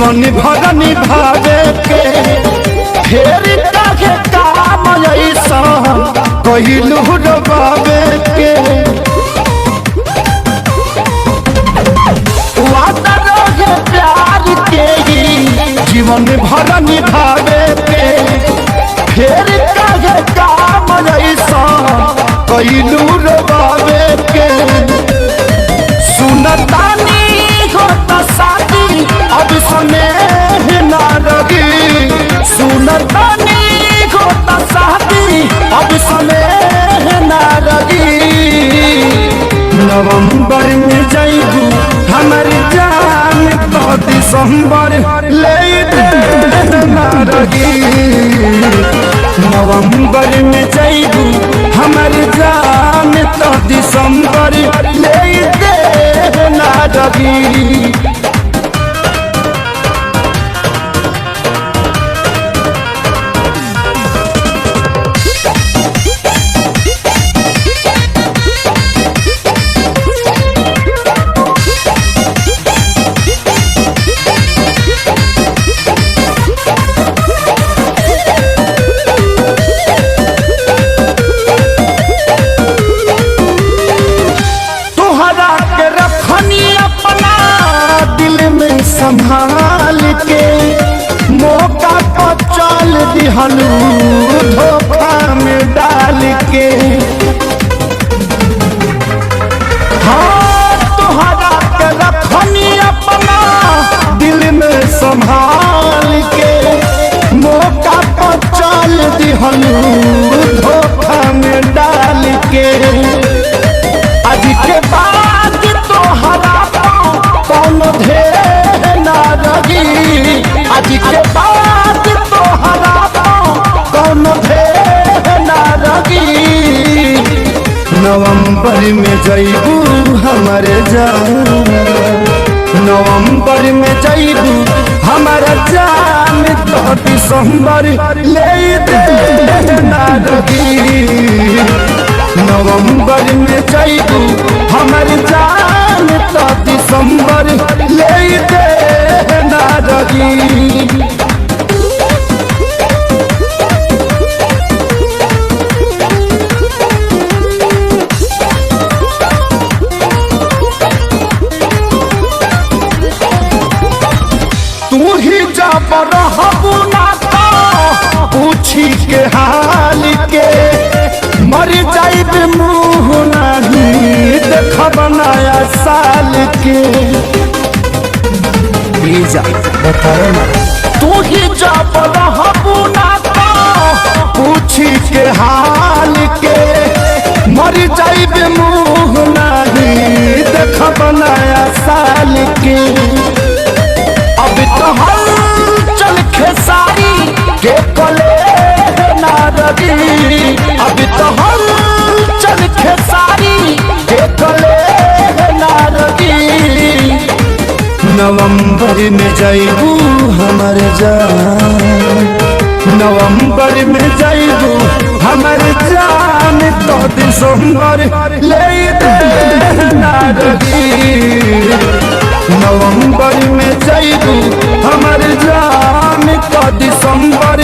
जीवन भर निभावे के फेर काहे काम ऐसा कहिलू रबावे के वादा रहे प्यार के जीवन भर निभावे के फेर काहे काम ऐसा कहिलू रबावे के सुनतानी होता शादी अब स्नेह ना रही सुनतानी होता शादी अब स्नेह ना रही नवंबर में जाइबू हमारी जान तो दिसंबर ले ना रही नवंबर में जाइबू हमारी जान तो दिसंबर ले ना रही संभाल के मौका पर चल दिहलू धोखा में डाल के हाँ तुहरा के रखनी अपना दिल में संभाल के मौका पर चल दिहलू धोखा में डाल के आज के बाद तोहरा कौन ढेर आज के बाद तोहरा कौन भेद ना रही नवंबर में जइबू हमारे जान नवंबर में जइबू हमारा जान तो दिसंबर ले ना रही नवंबर में जइबू हमारी जान तो दिसंबर ले ना रही तू ही जब रहबू ना तो पूछी के हाल के मर जाइब मुँह नहीं देखब नया साल के बताओ ना तू ही जब रहबू ना तो पूछी के हाल के मर जाइब मुँह नहीं देखब नया साल के अब तो हलचल खेसारी के कले ना रही अब तो हलचल खेसारी के कले ना रही नवंबर में जाइबू हमार जान नवंबर में जाइबू हमार जान तो दिसंबर ले ना रही नवंबर में जाइबू हमार जान तो दिसंबर